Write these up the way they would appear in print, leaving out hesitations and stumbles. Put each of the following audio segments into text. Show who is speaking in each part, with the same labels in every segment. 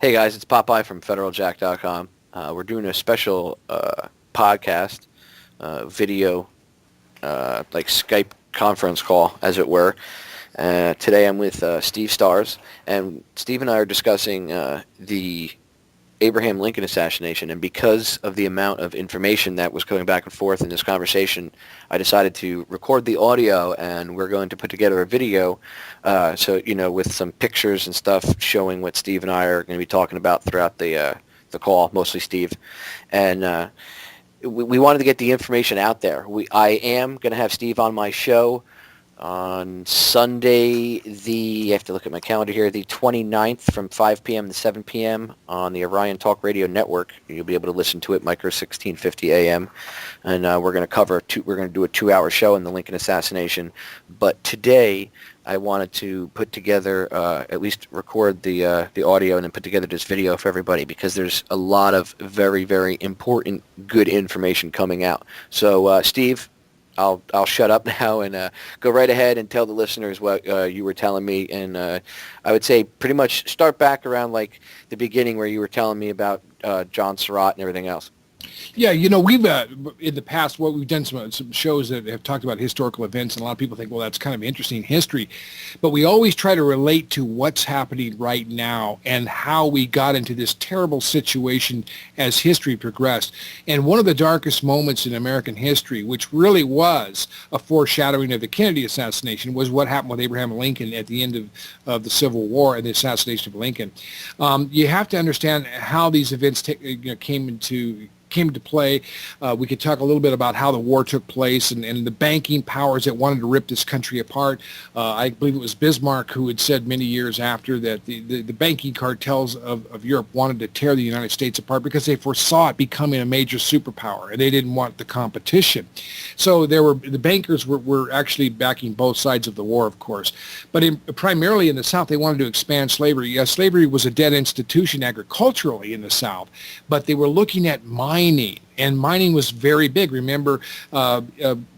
Speaker 1: Hey guys, it's Popeye from FederalJack.com. We're doing a special podcast, video, like Skype conference call, as it were. Today I'm with Steve Stars, and Steve and I are discussing the Abraham Lincoln assassination, and because of the amount of information that was going back and forth in this conversation, I decided to record the audio, and we're going to put together a video, with some pictures and stuff showing what Steve and I are going to be talking about throughout the call, mostly Steve. And we wanted to get the information out there. I am going to have Steve on my show on Sunday, I have to look at my calendar here, the 29th from 5 p.m. to 7 p.m. on the Orion Talk Radio Network. You'll be able to listen to it, micro 1650 a.m. And we're going to we're going to do a 2-hour show on the Lincoln assassination. But today, I wanted to put together, at least record the audio and then put together this video for everybody, because there's a lot of very, very important, good information coming out. So, Steve, I'll shut up now and go right ahead and tell the listeners what you were telling me. And I would say pretty much start back around like the beginning where you were telling me about John Surratt and everything else.
Speaker 2: Yeah, we've in the past, we've done some shows that have talked about historical events, and a lot of people think, well, that's kind of interesting history. But we always try to relate to what's happening right now and how we got into this terrible situation as history progressed. And one of the darkest moments in American history, which really was a foreshadowing of the Kennedy assassination, was what happened with Abraham Lincoln at the end of the Civil War and the assassination of Lincoln. You have to understand how these events came into play. We could talk a little bit about how the war took place and the banking powers that wanted to rip this country apart. I believe it was Bismarck who had said many years after that the banking cartels of Europe wanted to tear the United States apart because they foresaw it becoming a major superpower, and they didn't want the competition. So the bankers were actually backing both sides of the war, of course. But primarily in the South, they wanted to expand slavery. Yes, slavery was a dead institution agriculturally in the South, but they were looking at mining, and mining was very big. Remember,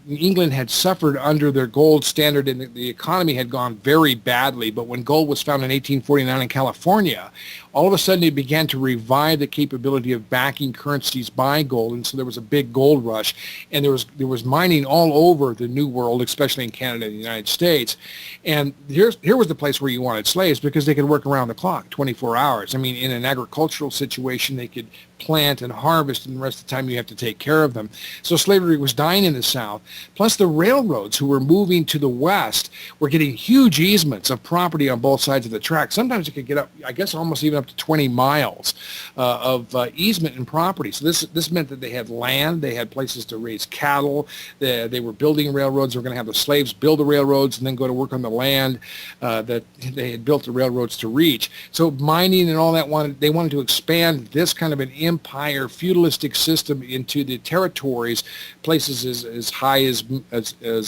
Speaker 2: England had suffered under their gold standard, and the economy had gone very badly. But when gold was found in 1849 in California, all of a sudden it began to revive the capability of backing currencies by gold, and so there was a big gold rush, and there was mining all over the New World, especially in Canada and the United States. And here was the place where you wanted slaves, because they could work around the clock, 24 hours. I mean, in an agricultural situation, they could plant and harvest, and the rest of the time you have to take care of them. So slavery was dying in the South. Plus the railroads who were moving to the West were getting huge easements of property on both sides of the track. Sometimes it could get up, I guess, almost even up to 20 miles of easement and property. So this meant that they had land, they had places to raise cattle, they were building railroads. They were going to have the slaves build the railroads and then go to work on the land that they had built the railroads to reach. So mining and all that, they wanted to expand this kind of an empire, feudalistic system into the territories, places as high as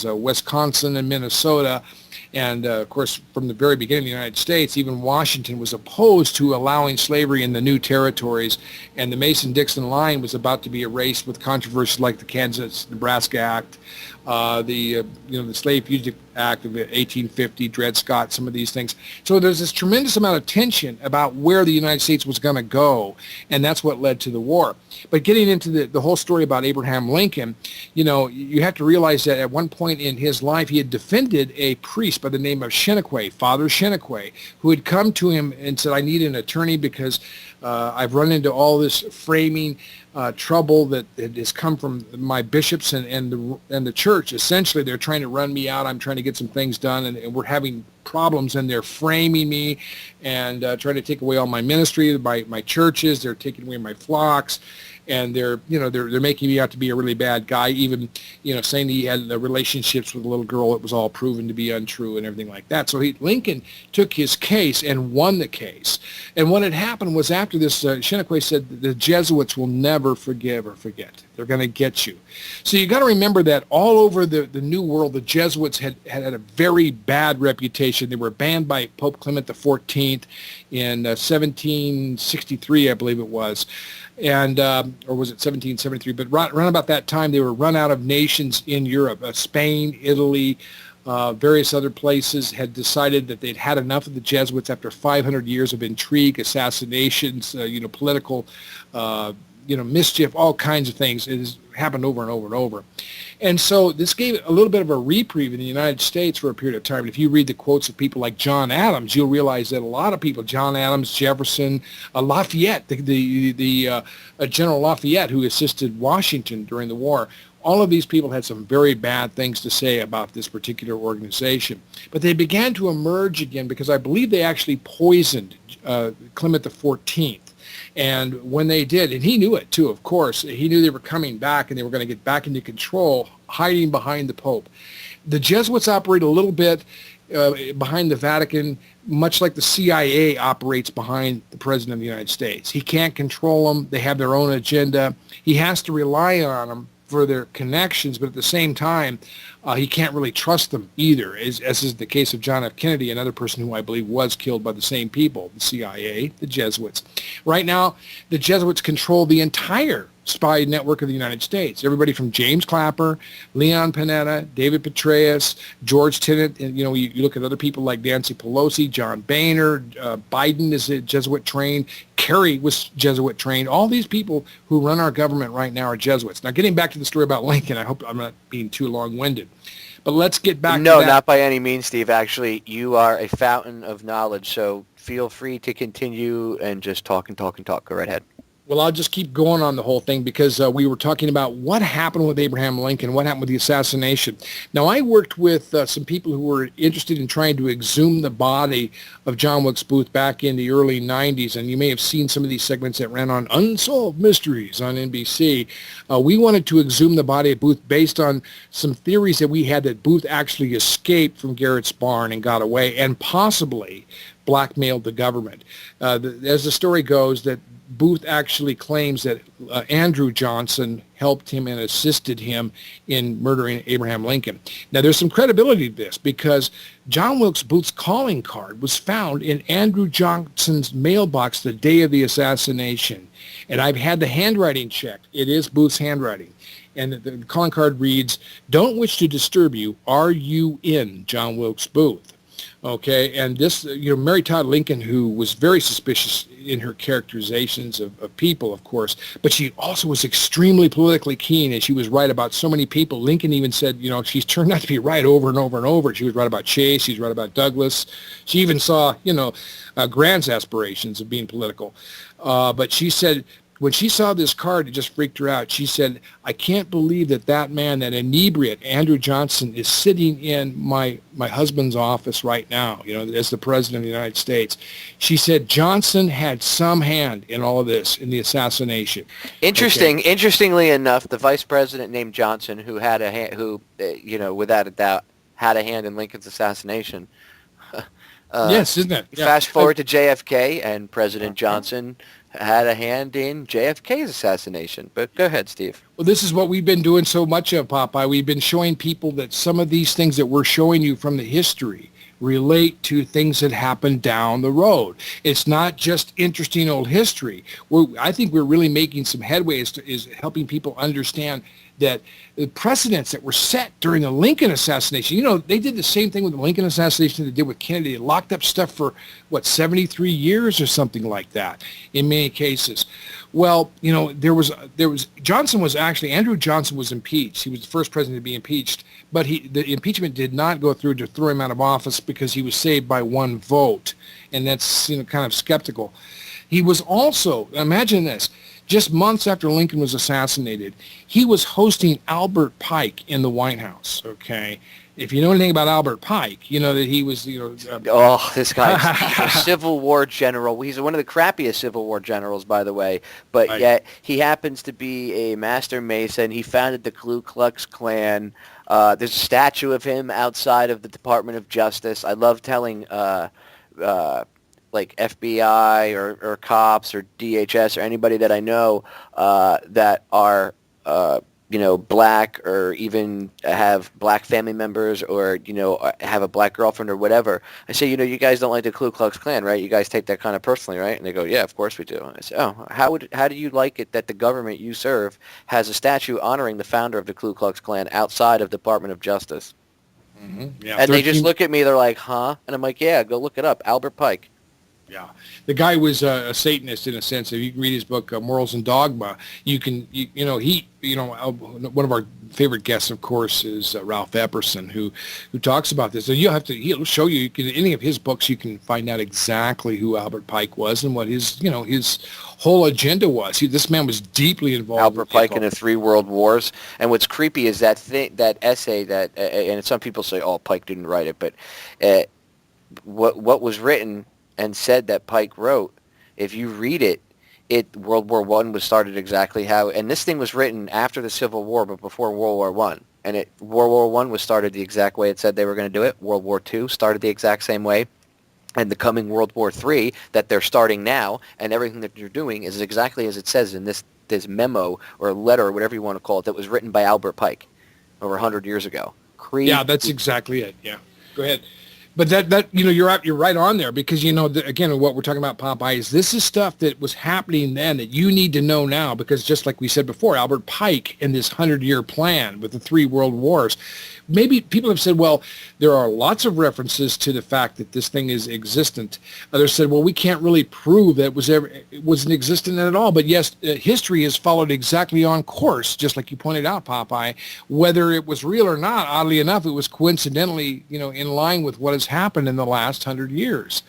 Speaker 2: Wisconsin and Minnesota. And, of course, from the very beginning of the United States, even Washington was opposed to allowing slavery in the new territories. And the Mason-Dixon line was about to be erased with controversies like the Kansas-Nebraska Act, the Slave Fugitive Act of 1850, Dred Scott, some of these things. So there's this tremendous amount of tension about where the United States was going to go, and that's what led to the war. But getting into the whole story about Abraham Lincoln, you have to realize that at one point in his life, he had defended a priest by the name of Cheniquet, Father Cheniquet, who had come to him and said, I need an attorney because I've run into all this framing trouble that has come from my bishops and the church. Essentially, they're trying to run me out. I'm trying to get some things done, and we're having problems, and they're framing me and trying to take away all my ministry, my churches. They're taking away my flocks. And they're making me out to be a really bad guy, even, saying that he had relationships with a little girl that was all proven to be untrue and everything like that. So Lincoln took his case and won the case. And what had happened was, after this, Cheniquet said the Jesuits will never forgive or forget. They're going to get you. So you got to remember that all over the New World, the Jesuits had a very bad reputation. They were banned by Pope Clement XIV in 1763, I believe it was. And or was it 1773? But around about that time, they were run out of nations in Europe: Spain, Italy, various other places had decided that they'd had enough of the Jesuits after 500 years of intrigue, assassinations, political, mischief, all kinds of things. It has happened over and over and over. And so this gave a little bit of a reprieve in the United States for a period of time. And if you read the quotes of people like John Adams, you'll realize that a lot of people, John Adams, Jefferson, Lafayette, the General Lafayette, who assisted Washington during the war, all of these people had some very bad things to say about this particular organization. But they began to emerge again because I believe they actually poisoned Clement XIV. And when they did, and he knew it too, of course, he knew they were coming back and they were going to get back into control, hiding behind the Pope. The Jesuits operate a little bit behind the Vatican, much like the CIA operates behind the President of the United States. He can't control them. They have their own agenda. He has to rely on them for their connections, but at the same time, he can't really trust them either, as is the case of John F. Kennedy, another person who I believe was killed by the same people, the CIA, the Jesuits. Right now, the Jesuits control the entire spy network of the United States. Everybody from James Clapper, Leon Panetta, David Petraeus, George Tenet, and you look at other people like Nancy Pelosi, John Boehner, Biden is Jesuit trained, Kerry was Jesuit trained. All these people who run our government right now are Jesuits. Now, getting back to the story about Lincoln, I hope I'm not being too long-winded. But let's get back to that.
Speaker 1: No, not by any means, Steve. Actually, you are a fountain of knowledge, so feel free to continue and just talk and talk and talk. Go right ahead.
Speaker 2: Well, I'll just keep going on the whole thing because we were talking about what happened with Abraham Lincoln, what happened with the assassination. Now, I worked with some people who were interested in trying to exhume the body of John Wilkes Booth back in the early 90s, and you may have seen some of these segments that ran on Unsolved Mysteries on NBC. We wanted to exhume the body of Booth based on some theories that we had that Booth actually escaped from Garrett's barn and got away and possibly blackmailed the government. As the story goes, that Booth actually claims that Andrew Johnson helped him and assisted him in murdering Abraham Lincoln. Now, there's some credibility to this because John Wilkes Booth's calling card was found in Andrew Johnson's mailbox the day of the assassination. And I've had the handwriting checked. It is Booth's handwriting. And the calling card reads, "Don't wish to disturb you. Are you in, John Wilkes Booth?" Okay, and this, Mary Todd Lincoln, who was very suspicious in her characterizations of people, of course, but she also was extremely politically keen, and she was right about so many people. Lincoln even said, she's turned out to be right over and over and over. She was right about Chase. She was right about Douglas. She even saw, Grant's aspirations of being political. But she said, when she saw this card, it just freaked her out. She said, "I can't believe that man, that inebriate Andrew Johnson, is sitting in my husband's office right now, as the President of the United States." She said Johnson had some hand in all of this, in the assassination.
Speaker 1: Interesting. Okay. Interestingly enough, the vice president named Johnson, who had a hand, without a doubt, had a hand in Lincoln's assassination.
Speaker 2: Yes, isn't it? Yeah.
Speaker 1: Fast forward to JFK, and President Johnson had a hand in JFK's assassination. But go ahead, Steve.
Speaker 2: Well, this is what we've been doing so much of, Popeye. We've been showing people that some of these things that we're showing you from the history relate to things that happened down the road. It's not just interesting old history. I think we're really making some headway is helping people understand that the precedents that were set during the Lincoln assassination, they did the same thing with the Lincoln assassination they did with Kennedy. They locked up stuff for, 73 years or something like that in many cases. Well, Andrew Johnson was impeached. He was the first president to be impeached, but the impeachment did not go through to throw him out of office because he was saved by one vote, and that's, kind of skeptical. He was also, imagine this, just months after Lincoln was assassinated, he was hosting Albert Pike in the White House, okay? If you know anything about Albert Pike, you know that he was,
Speaker 1: this guy's a Civil War general. He's one of the crappiest Civil War generals, by the way, but right. Yet he happens to be a master Mason. He founded the Ku Klux Klan. There's a statue of him outside of the Department of Justice. I love telling like FBI or cops or DHS or anybody that I know that are black or even have black family members or have a black girlfriend or whatever. I say, you guys don't like the Ku Klux Klan, right? You guys take that kind of personally, right? And they go, yeah, of course we do. And I say, oh, how do you like it that the government you serve has a statue honoring the founder of the Ku Klux Klan outside of Department of Justice?
Speaker 2: Yeah,
Speaker 1: And they just look at me, they're like, huh? And I'm like, yeah, go look it up. Albert Pike.
Speaker 2: Yeah, the guy was a Satanist in a sense. If you can read his book Morals and Dogma, one of our favorite guests, of course, is Ralph Epperson, who talks about this. So he'll show you, any of his books, you can find out exactly who Albert Pike was and what his whole agenda was. This man was deeply involved.
Speaker 1: Albert Pike in the 3 World Wars. And what's creepy is that essay that, and some people say, oh, Pike didn't write it, but what was written and said that Pike wrote, if you read it, World War I was started exactly how, and this thing was written after the Civil War, but before World War I. And World War I was started the exact way it said they were going to do it. World War II started the exact same way. And the coming World War III that they're starting now, and everything that they're doing is exactly as it says in this memo or letter or whatever you want to call it that was written by Albert Pike over 100 years ago.
Speaker 2: Yeah, that's exactly it. Yeah. Go ahead. But that you're right on there, because again, what we're talking about, Popeye, is this is stuff that was happening then that you need to know now, because just like we said before, Albert Pike and this 100-year plan with the 3 world wars, maybe people have said, well, there are lots of references to the fact that this thing is existent. Others said, well, we can't really prove that it wasn't existent at all. But yes, history has followed exactly on course, just like you pointed out, Popeye. Whether it was real or not, oddly enough, it was coincidentally, in line with what has happened in the last 100 years.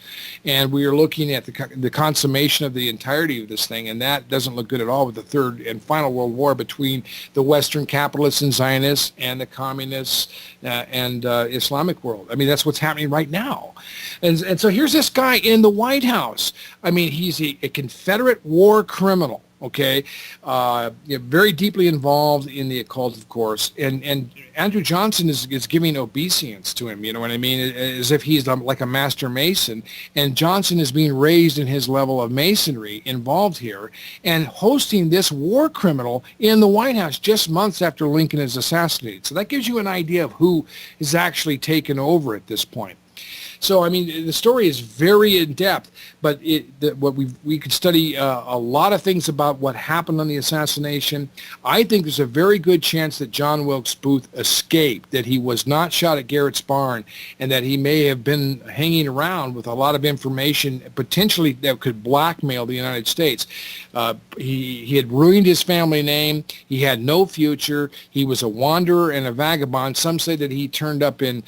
Speaker 2: And we are looking at the consummation of the entirety of this thing, and that doesn't look good at all with the 3rd and final World War between the Western capitalists and Zionists and the communists and Islamic world. I mean, that's what's happening right now. And so here's this guy in the White House. I mean, he's a Confederate war criminal. Okay, very deeply involved in the occult, of course, and Andrew Johnson is giving obeisance to him. You know what I mean? As if he's like a master mason, and Johnson is being raised in his level of masonry involved here, and hosting this war criminal in the White House just months after Lincoln is assassinated. So that gives you an idea of who is actually taken over at this point. So, I mean, the story is very in-depth, but we could study a lot of things about what happened on the assassination. I think there's a very good chance that John Wilkes Booth escaped, that he was not shot at Garrett's barn, and that he may have been hanging around with a lot of information potentially that could blackmail the United States. He had ruined his family name. He had no future. He was a wanderer and a vagabond. Some say that he turned up in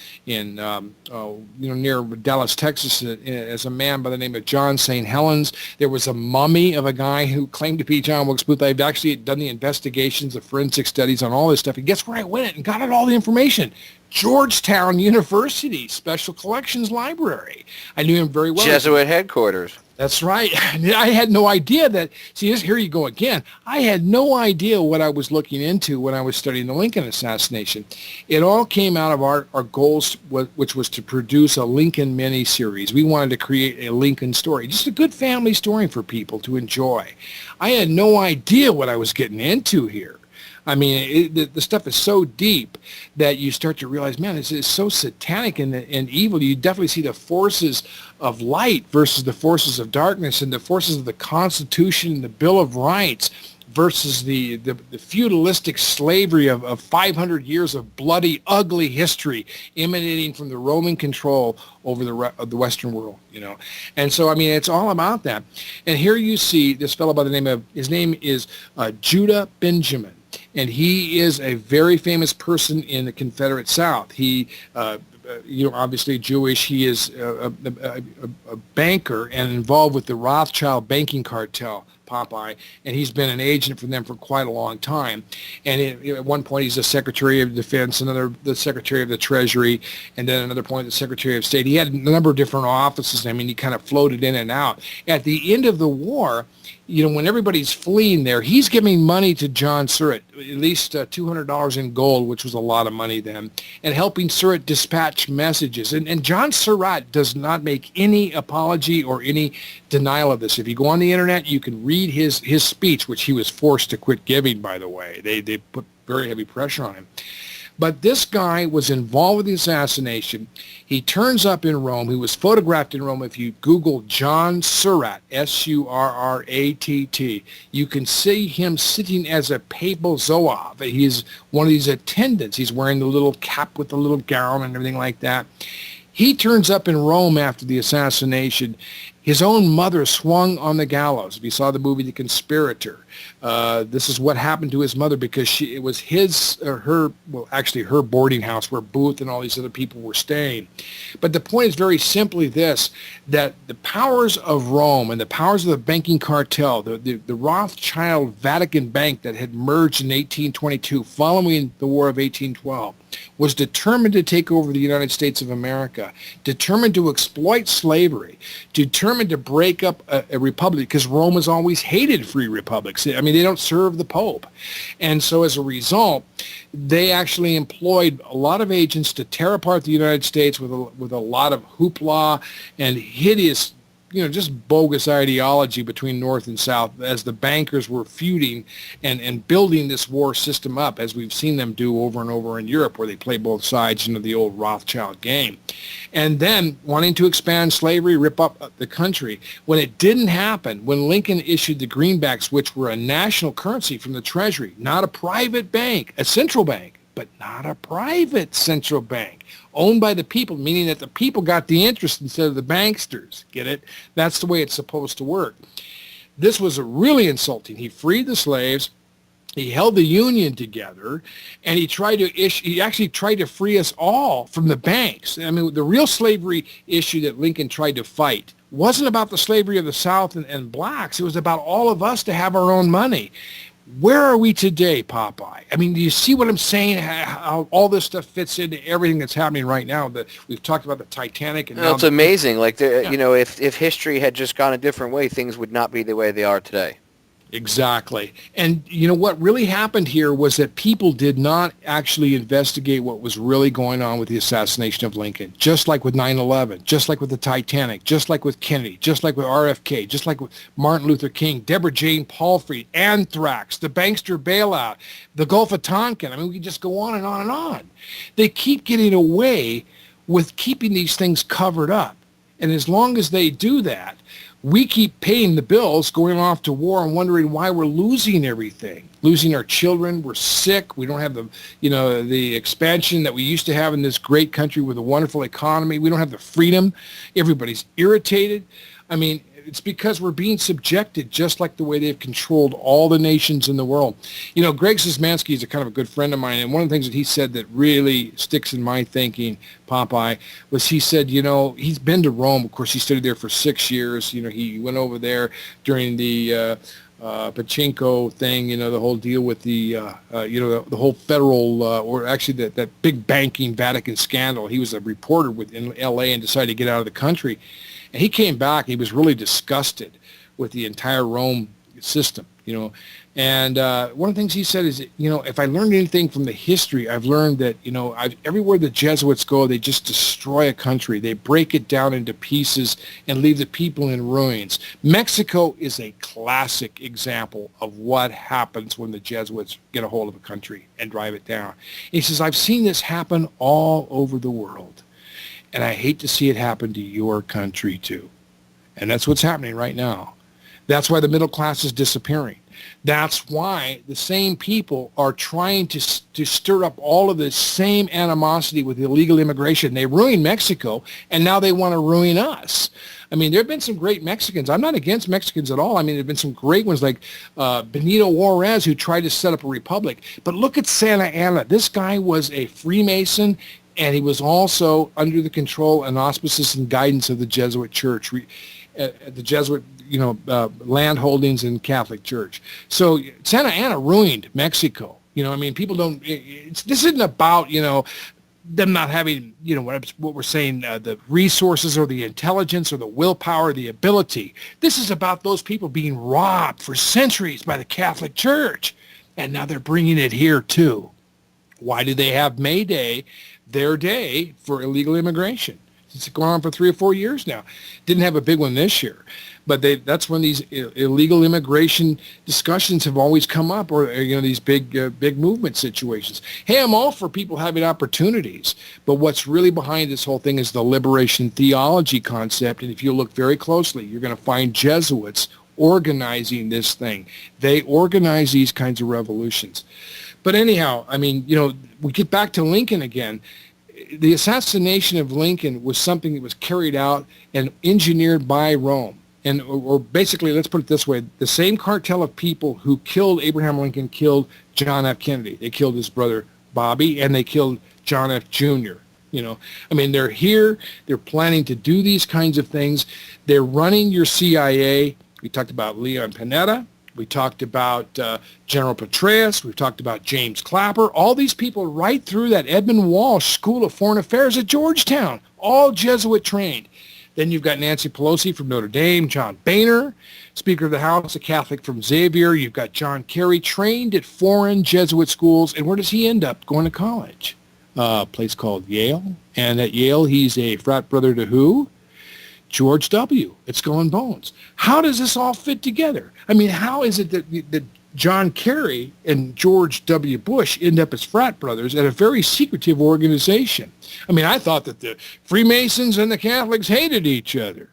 Speaker 2: near Dallas, Texas, as a man by the name of John St. Helens. There was a mummy of a guy who claimed to be John Wilkes Booth. I've actually done the investigations, the forensic studies on all this stuff. And guess where I went and got all the information? Georgetown University Special Collections Library. I knew him very well.
Speaker 1: Jesuit headquarters.
Speaker 2: That's right. I had no idea that. See, here you go again. I had no idea what I was looking into when I was studying the Lincoln assassination. It all came out of our goals, which was to produce a Lincoln mini-series. We wanted to create a Lincoln story, just a good family story for people to enjoy. I had no idea what I was getting into here. I mean, the stuff is so deep that you start to realize, man, this is so satanic and evil. You definitely see the forces of light versus the forces of darkness, and the forces of the Constitution and the Bill of Rights versus the feudalistic slavery of 500 years of bloody, ugly history emanating from the Roman control over the Western world, And so, I mean, it's all about that. And here you see this fellow by the name of, his name is Judah Benjamin. And he is a very famous person in the Confederate South. He, obviously Jewish. He is a banker and involved with the Rothschild banking cartel, Popeye, and he's been an agent for them for quite a long time. And at one point, he's the Secretary of Defense, the Secretary of the Treasury, and then another point, the Secretary of State. He had a number of different offices. I mean, he kind of floated in and out. At the end of the war, when everybody's fleeing there, he's giving money to John Surratt, at least $200 in gold, which was a lot of money then, and helping Surratt dispatch messages. And John Surratt does not make any apology or any denial of this. If you go on the internet, you can read his speech, which he was forced to quit giving, by the way. They put very heavy pressure on him. But this guy was involved with the assassination. He turns up in Rome. He was photographed in Rome. If you Google John Surratt, Surratt, you can see him sitting as a papal zouave. He's one of these attendants. He's wearing the little cap with the little gown and everything like that. He turns up in Rome after the assassination. His own mother swung on the gallows. If you saw the movie The Conspirator, this is what happened to his mother because it was her boarding house where Booth and all these other people were staying. But the point is very simply this, that the powers of Rome and the powers of the banking cartel, the Rothschild Vatican Bank that had merged in 1822 following the War of 1812, was determined to take over the United States of America, determined to exploit slavery, determined to break up a republic, because Rome has always hated free republics. I mean, they don't serve the Pope. And so as a result, they actually employed a lot of agents to tear apart the United States with a lot of hoopla and hideous, just bogus ideology between North and South as the bankers were feuding and building this war system up, as we've seen them do over and over in Europe, where they play both sides into the old Rothschild game. And then wanting to expand slavery, rip up the country. When it didn't happen, when Lincoln issued the greenbacks, which were a national currency from the Treasury, not a private bank, a central bank, but not a private central bank, owned by the people, meaning that the people got the interest instead of the banksters. Get it? That's the way it's supposed to work. This was really insulting. He freed the slaves. He held the Union together, and he actually tried to free us all from the banks. I mean, the real slavery issue that Lincoln tried to fight wasn't about the slavery of the South and blacks. It was about all of us to have our own money. Where are we today, Popeye? I mean, do you see what I'm saying? How all this stuff fits into everything that's happening right now? We've talked about the Titanic. And
Speaker 1: it's amazing. Like, if history had just gone a different way, things would not be the way they are today.
Speaker 2: Exactly. And you know what really happened here was that people did not actually investigate what was really going on with the assassination of Lincoln, just like with 9/11, just like with the Titanic, just like with Kennedy, just like with RFK, just like with Martin Luther King, Deborah Jane Palfrey, anthrax, the bankster bailout, the Gulf of Tonkin. I mean, we can just go on and on and on. They keep getting away with keeping these things covered up. And as long as they do that, we keep paying the bills, going off to war and wondering why we're losing everything, losing our children. We're sick. We don't have the expansion that we used to have in this great country with a wonderful economy. We don't have the freedom. Everybody's irritated. I mean, it's because we're being subjected just like the way they've controlled all the nations in the world. Greg Szymanski is a kind of a good friend of mine, and one of the things that he said that really sticks in my thinking, Popeye, was he said, he's been to Rome. Of course, he studied there for 6 years. He went over there during the Pachinko thing, the whole deal with the whole federal, or actually that big banking Vatican scandal. He was a reporter in L.A. and decided to get out of the country. And he came back. He was really disgusted with the entire Rome system, And one of the things he said is, if I learned anything from the history, I've learned that, everywhere the Jesuits go, they just destroy a country. They break it down into pieces and leave the people in ruins. Mexico is a classic example of what happens when the Jesuits get a hold of a country and drive it down. He says, I've seen this happen all over the world. And I hate to see it happen to your country, too. And that's what's happening right now. That's why the middle class is disappearing. That's why the same people are trying to stir up all of this same animosity with illegal immigration. They ruined Mexico, and now they want to ruin us. I mean, there have been some great Mexicans. I'm not against Mexicans at all. I mean, there have been some great ones like Benito Juarez, who tried to set up a republic. But look at Santa Anna. This guy was a Freemason, and he was also under the control and auspices and guidance of the Jesuit Church, the Jesuit, land holdings in Catholic Church. So Santa Anna ruined Mexico. People don't. This isn't about them not having what we're saying, the resources or the intelligence or the willpower or the ability. This is about those people being robbed for centuries by the Catholic Church, and now they're bringing it here too. Why do they have May Day, their day for illegal immigration? It's going on for 3 or 4 years now. Didn't have a big one this year. But that's when these illegal immigration discussions have always come up, or these big movement situations. Hey, I'm all for people having opportunities, but what's really behind this whole thing is the liberation theology concept. And if you look very closely, you're going to find Jesuits organizing this thing. They organize these kinds of revolutions. But anyhow, I mean, we get back to Lincoln again. The assassination of Lincoln was something that was carried out and engineered by Rome. And or basically, let's put it this way, the same cartel of people who killed Abraham Lincoln killed John F. Kennedy. They killed his brother Bobby, and they killed John F. Jr. I mean, they're here. They're planning to do these kinds of things. They're running your CIA. We talked about Leon Panetta. We talked about General Petraeus. We've talked about James Clapper. All these people right through that Edmund Walsh School of Foreign Affairs at Georgetown, all Jesuit trained. Then you've got Nancy Pelosi from Notre Dame, John Boehner, Speaker of the House, a Catholic from Xavier. You've got John Kerry, trained at foreign Jesuit schools. And where does he end up going to college? A place called Yale. And at Yale, he's a frat brother to who? George W. It's Skull and Bones. How does this all fit together? I mean, how is it that John Kerry and George W. Bush end up as frat brothers at a very secretive organization? I mean, I thought that the Freemasons and the Catholics hated each other.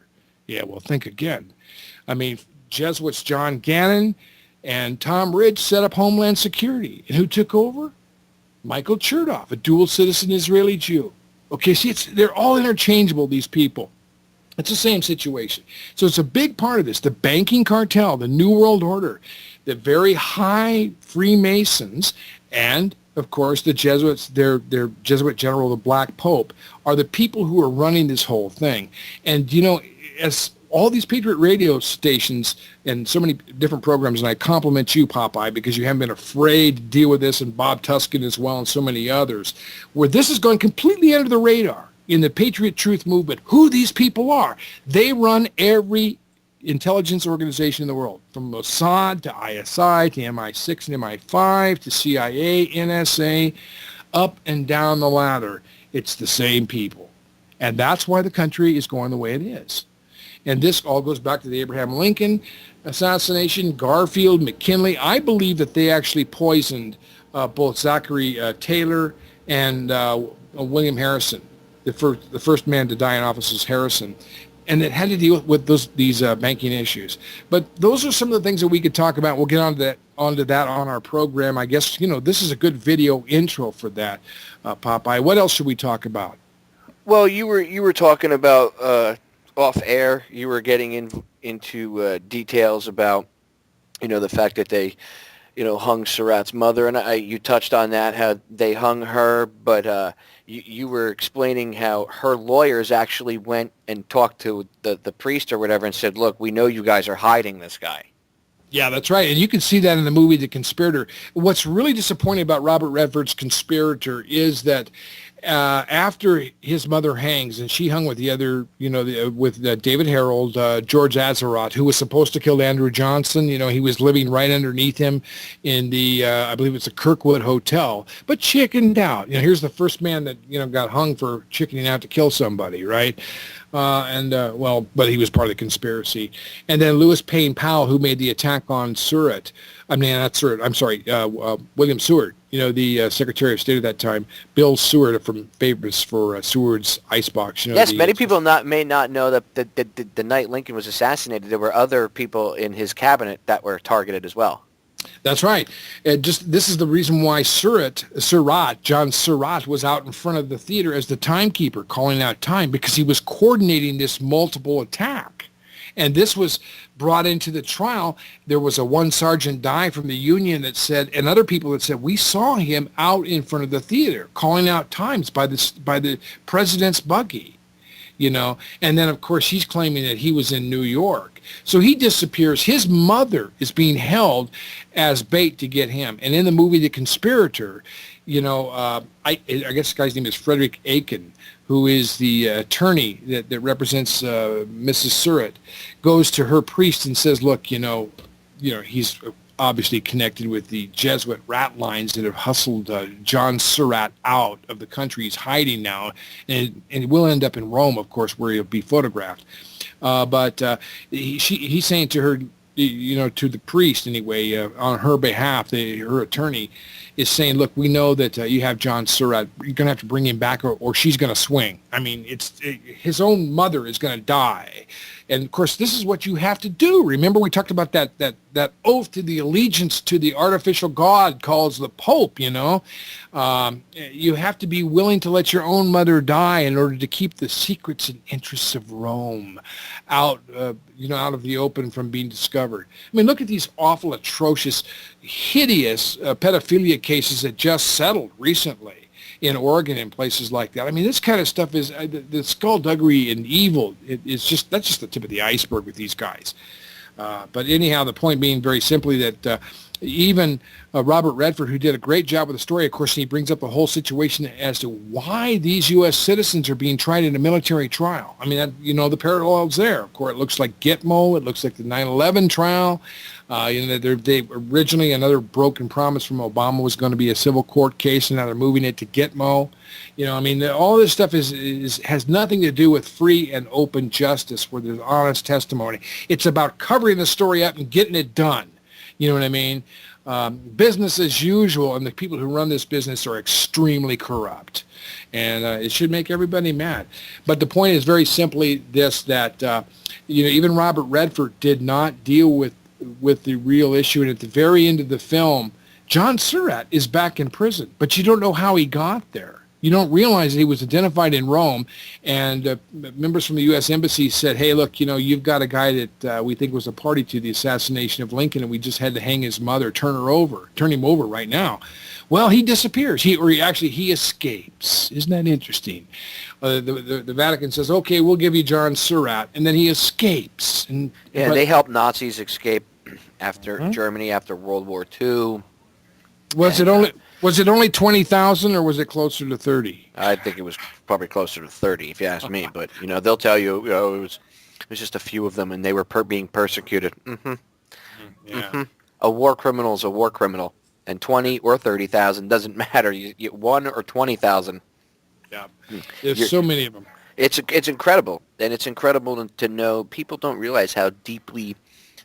Speaker 2: Yeah, well, think again. I mean, Jesuits John Gannon and Tom Ridge set up Homeland Security. And who took over? Michael Chertoff, a dual citizen Israeli Jew. Okay, see, they're all interchangeable, these people. It's the same situation. So it's a big part of this. The banking cartel, the New World Order, the very high Freemasons, and, of course, the Jesuits, their Jesuit general, the Black Pope, are the people who are running this whole thing. And, as all these Patriot radio stations and so many different programs, and I compliment you, Popeye, because you haven't been afraid to deal with this, and Bob Tuskin as well, and so many others, where this is going completely under the radar in the Patriot Truth movement, who these people are. They run every intelligence organization in the world, from Mossad to ISI to MI6 and MI5 to CIA, NSA, up and down the ladder. It's the same people. And that's why the country is going the way it is. And this all goes back to the Abraham Lincoln assassination, Garfield, McKinley. I believe that they actually poisoned both Zachary Taylor and William Harrison. The first man to die in office was Harrison. And it had to deal with these banking issues. But those are some of the things that we could talk about. We'll get onto that on our program. I guess, this is a good video intro for that, Popeye. What else should we talk about?
Speaker 1: Well, you were talking about off air. You were getting into details about, the fact that they, hung Surratt's mother, and you touched on that, how they hung her, but you were explaining how her lawyers actually went and talked to the priest or whatever and said, look, we know you guys are hiding this guy.
Speaker 2: Yeah, that's right. And you can see that in the movie The Conspirator. What's really disappointing about Robert Redford's Conspirator is that after his mother hangs, and she hung with the other, with David Harold, George Azaroth, who was supposed to kill Andrew Johnson. He was living right underneath him in the, I believe it's a Kirkwood Hotel, but chickened out. Here's the first man that, got hung for chickening out to kill somebody, right? But he was part of the conspiracy. And then Lewis Payne Powell, who made the attack on Surratt. I mean, not Surratt, I'm sorry, William Seward, the Secretary of State at that time. Bill Seward, famous for Seward's icebox.
Speaker 1: Yes, many people may not know that the night Lincoln was assassinated, there were other people in his cabinet that were targeted as well.
Speaker 2: That's right. This is the reason why John Surratt was out in front of the theater as the timekeeper, calling out time, because he was coordinating this multiple attack. And this was brought into the trial. There was a one Sergeant Dye from the Union that said, and other people that said, we saw him out in front of the theater calling out times by the president's buggy, And then, of course, he's claiming that he was in New York. So he disappears. His mother is being held as bait to get him. And in the movie The Conspirator, I guess the guy's name is Frederick Aiken, who is the attorney that represents Mrs. Surratt, goes to her priest and says, look, he's obviously connected with the Jesuit rat lines that have hustled John Surratt out of the country. He's hiding now, and he will end up in Rome, of course, where he'll be photographed. But he's saying to her, to the priest anyway, on her behalf, her attorney is saying, look, we know that you have John Surratt. You're going to have to bring him back or she's going to swing. I mean, his own mother is going to die. And, of course, this is what you have to do. Remember, we talked about that oath to the allegiance to the artificial god calls the Pope, You have to be willing to let your own mother die in order to keep the secrets and interests of Rome out of the open from being discovered. I mean, look at these awful, atrocious, hideous pedophilia cases that just settled recently in Oregon and places like that. I mean, this kind of stuff is the skullduggery and evil. That's just the tip of the iceberg with these guys. But anyhow, the point being very simply that even Robert Redford, who did a great job with the story, of course, he brings up the whole situation as to why these U.S. citizens are being tried in a military trial. I mean, the parallels there. Of course, it looks like Gitmo. It looks like the 9/11 trial. They originally, another broken promise from Obama was going to be a civil court case, and now they're moving it to Gitmo. All this stuff has nothing to do with free and open justice where there's honest testimony. It's about covering the story up and getting it done. You know what I mean? Business as usual, and the people who run this business are extremely corrupt. And it should make everybody mad. But the point is very simply this, that even Robert Redford did not deal with the real issue. And at the very end of the film, John Surratt is back in prison, but you don't know how he got there. You don't realize that he was identified in Rome, and members from the U.S. Embassy said, hey, look, you've got a guy that we think was a party to the assassination of Lincoln, and we just had to hang his mother, turn him over right now. Well, he disappears. He escapes. Isn't that interesting? The Vatican says, okay, we'll give you John Surratt, and then he escapes.
Speaker 1: They helped Nazis escape after Germany after World War II.
Speaker 2: Was it only 20,000 or was it closer to 30?
Speaker 1: I think it was probably closer to 30, if you ask me. But they'll tell you, it was just a few of them, and they were being persecuted. Mm-hmm. Yeah. Mm-hmm. A war criminal is a war criminal, and 20 or 30,000 doesn't matter. You get 1 or 20,000.
Speaker 2: Yeah, there's so many of them.
Speaker 1: It's incredible, and it's incredible to know. People don't realize how deeply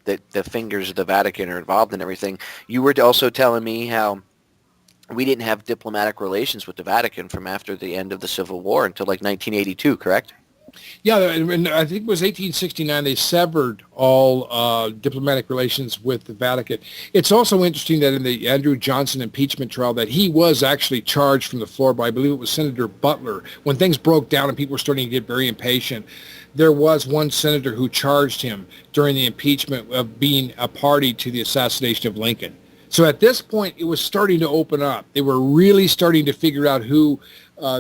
Speaker 1: the fingers of the Vatican are involved in everything. You were also telling me how we didn't have diplomatic relations with the Vatican from after the end of the Civil War until like 1982, correct?
Speaker 2: Yeah, and I think it was 1869 they severed all diplomatic relations with the Vatican. It's also interesting that in the Andrew Johnson impeachment trial that he was actually charged from the floor by, I believe it was Senator Butler. When things broke down and people were starting to get very impatient, there was one senator who charged him during the impeachment of being a party to the assassination of Lincoln. So at this point, it was starting to open up. They were really starting to figure out who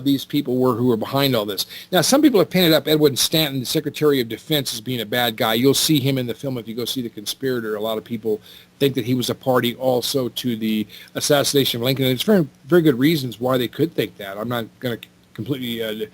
Speaker 2: these people were who were behind all this. Now, some people have painted up Edwin Stanton, the Secretary of Defense, as being a bad guy. You'll see him in the film if you go see The Conspirator. A lot of people think that he was a party also to the assassination of Lincoln. And there's very, very good reasons why they could think that. I'm not going to completely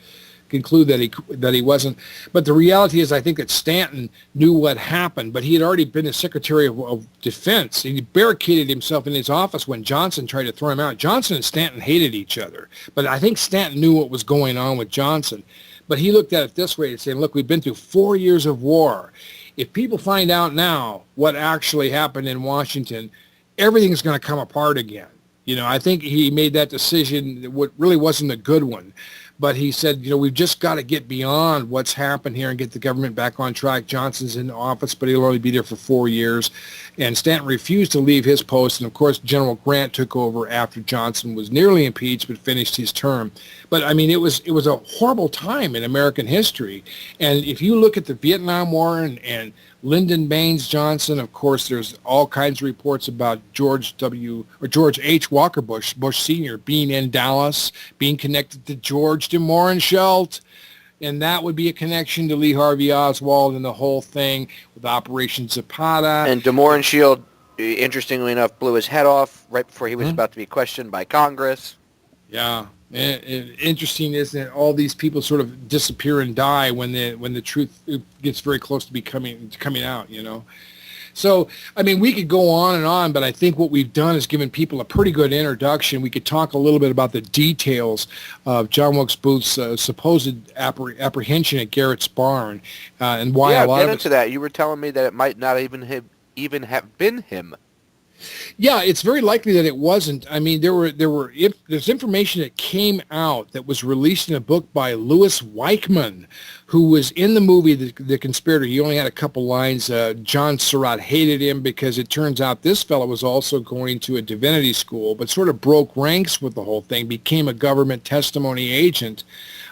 Speaker 2: conclude that he wasn't. But the reality is I think that Stanton knew what happened, but he had already been the Secretary of Defense. He barricaded himself in his office when Johnson tried to throw him out. Johnson and Stanton hated each other, but I think Stanton knew what was going on with Johnson. But he looked at it this way and said, look, we've been through 4 years of war. If people find out now what actually happened in Washington, everything's going to come apart again. I think he made that decision that really wasn't a good one. But he said, we've just got to get beyond what's happened here and get the government back on track. Johnson's in office, but he'll only be there for 4 years. And Stanton refused to leave his post. And, of course, General Grant took over after Johnson was nearly impeached but finished his term. But, I mean, it was a horrible time in American history. And if you look at the Vietnam War and Lyndon Baines Johnson, of course, there's all kinds of reports about George H. Walker Bush Sr. being in Dallas, being connected to George de Mohrenschildt, and that would be a connection to Lee Harvey Oswald and the whole thing with Operation Zapata.
Speaker 1: And de Mohrenschildt, interestingly enough, blew his head off right before he was about to be questioned by Congress.
Speaker 2: Yeah. Interesting, isn't it? All these people sort of disappear and die when the truth gets very close to coming out. So, I mean, we could go on and on, but I think what we've done is given people a pretty good introduction. We could talk a little bit about the details of John Wilkes Booth's supposed apprehension at Garrett's barn and why a lot
Speaker 1: get
Speaker 2: of
Speaker 1: into that. You were telling me that it might not even have been him.
Speaker 2: Yeah, it's very likely that it wasn't. I mean, there's information that came out that was released in a book by Louis Weichmann, who was in the movie The Conspirator. He only had a couple lines. John Surratt hated him because it turns out this fellow was also going to a divinity school, but sort of broke ranks with the whole thing, became a government testimony agent,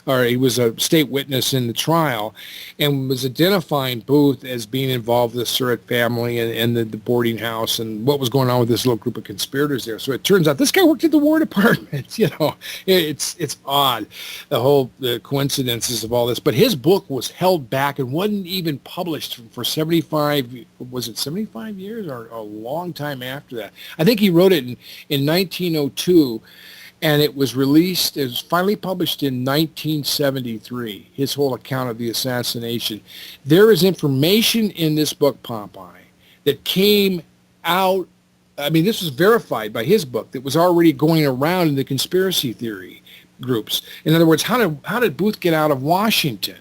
Speaker 2: or he was a state witness in the trial, and was identifying Booth as being involved with the Surratt family and the boarding house and what was going on with this little group of conspirators there. So it turns out this guy worked at the War Department. You know, it's odd, the coincidences of all this. But his book was held back and wasn't even published for 75 years or a long time after that. I think he wrote it in 1902. And it was released, it was finally published in 1973, his whole account of the assassination. There is information in this book, Popeye, that came out, I mean, this was verified by his book, that was already going around in the conspiracy theory groups. In other words, how did Booth get out of Washington?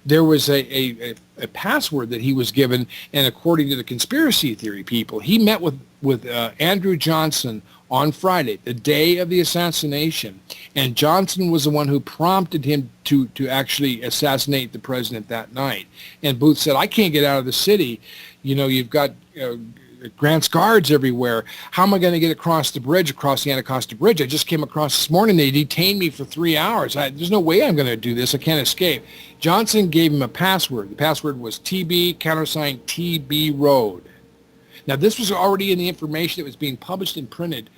Speaker 2: There was a password that he was given, and according to the conspiracy theory people, he met with Andrew Johnson on Friday, the day of the assassination, and Johnson was the one who prompted him to actually assassinate the president that night. And Booth said, I can't get out of the city. You know, you've got Grant's guards everywhere. How am I going to get across the Anacostia Bridge? I just came across this morning. They detained me for 3 hours. There's no way I'm going to do this. I can't escape. Johnson gave him a password. The password was TB, countersign TB Road. Now, this was already in the information that was being published and printed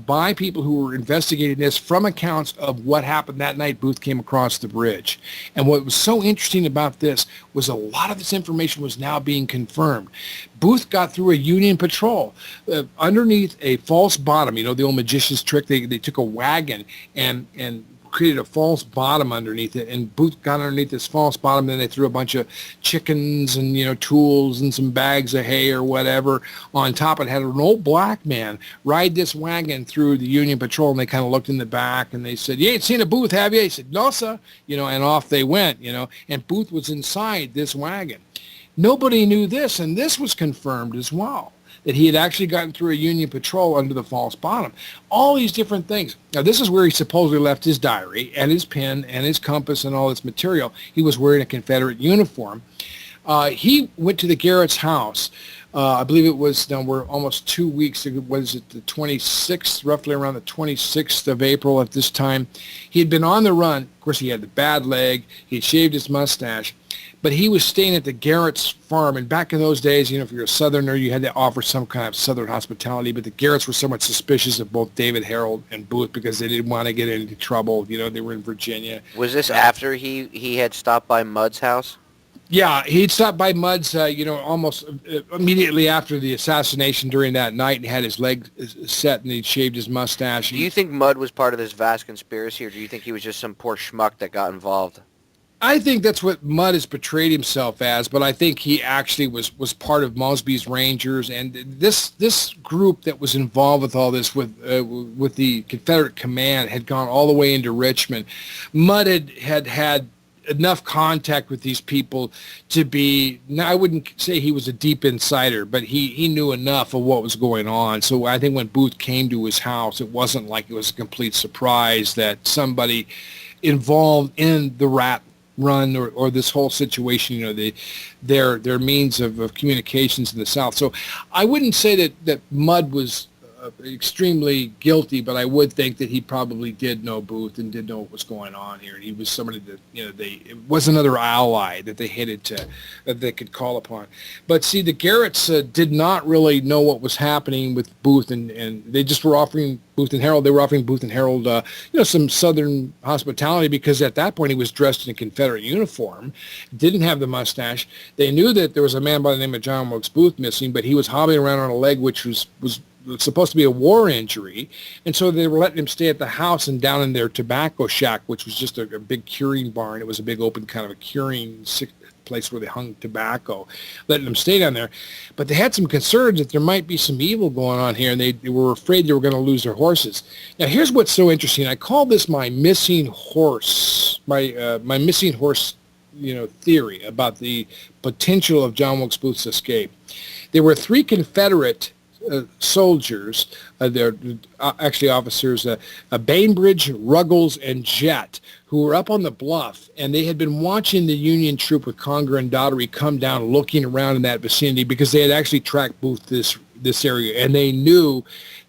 Speaker 2: by people who were investigating this from accounts of what happened that night Booth came across the bridge. And what was so interesting about this was a lot of this information was now being confirmed. Booth got through a Union patrol underneath a false bottom. You know, the old magician's trick. They took a wagon and created a false bottom underneath it, and Booth got underneath this false bottom. Then they threw a bunch of chickens and, you know, tools and some bags of hay or whatever on top. It had an old black man ride this wagon through the Union patrol, and they kind of looked in the back and they said, "You ain't seen a Booth, have you?" He said, "No, sir." You know, and off they went. You know, and Booth was inside this wagon. Nobody knew this, and this was confirmed as well, that he had actually gotten through a Union patrol under the false bottom. All these different things. Now, this is where he supposedly left his diary and his pen and his compass and all this material. He was wearing a Confederate uniform. He went to the Garrett's house. I believe it was, now we're almost 2 weeks, was it the 26th, roughly around the 26th of April at this time. He had been on the run. Of course, he had the bad leg. He had shaved his mustache. But he was staying at the Garrett's farm. And back in those days, you know, if you're a Southerner, you had to offer some kind of Southern hospitality. But the Garretts were somewhat suspicious of both David, Harold, and Booth because they didn't want to get into trouble. You know, they were in Virginia.
Speaker 1: Was this after he had stopped by Mudd's house?
Speaker 2: Yeah, he'd stopped by Mudd's, you know, almost immediately after the assassination during that night, and had his leg set, and he'd shaved his mustache.
Speaker 1: Do you think Mudd was part of this vast conspiracy, or do you think he was just some poor schmuck that got involved?
Speaker 2: I think that's what Mudd has portrayed himself as, but I think he actually was part of Mosby's Rangers, and this group that was involved with all this with the Confederate command had gone all the way into Richmond. Mudd had enough contact with these people to be, now I wouldn't say he was a deep insider, but he knew enough of what was going on. So I think when Booth came to his house, it wasn't like it was a complete surprise that somebody involved in the rat run or this whole situation, you know, their means of communications in the South. So I wouldn't say that Mudd was extremely guilty, but I would think that he probably did know Booth and did know what was going on here. And he was somebody that, you know, it was another ally that they headed to, that they could call upon. But see, the Garretts did not really know what was happening with Booth, and they just were offering Booth and Harold. They were offering Booth and Harold, you know, some Southern hospitality, because at that point he was dressed in a Confederate uniform, didn't have the mustache. They knew that there was a man by the name of John Wilkes Booth missing, but he was hobbling around on a leg which was supposed to be a war injury, and so they were letting him stay at the house and down in their tobacco shack, which was just a big curing barn. It was a big open kind of a curing place where they hung tobacco, letting them stay down there. But they had some concerns that there might be some evil going on here, and they were afraid they were going to lose their horses. Now, here's what's so interesting. I call this my missing horse, my missing horse, theory about the potential of John Wilkes Booth's escape. There were 3 Confederate soldiers, they're actually officers, Bainbridge, Ruggles, and Jett, who were up on the bluff, and they had been watching the Union troop with Conger and Daugherty come down, looking around in that vicinity, because they had actually tracked Booth this area, and they knew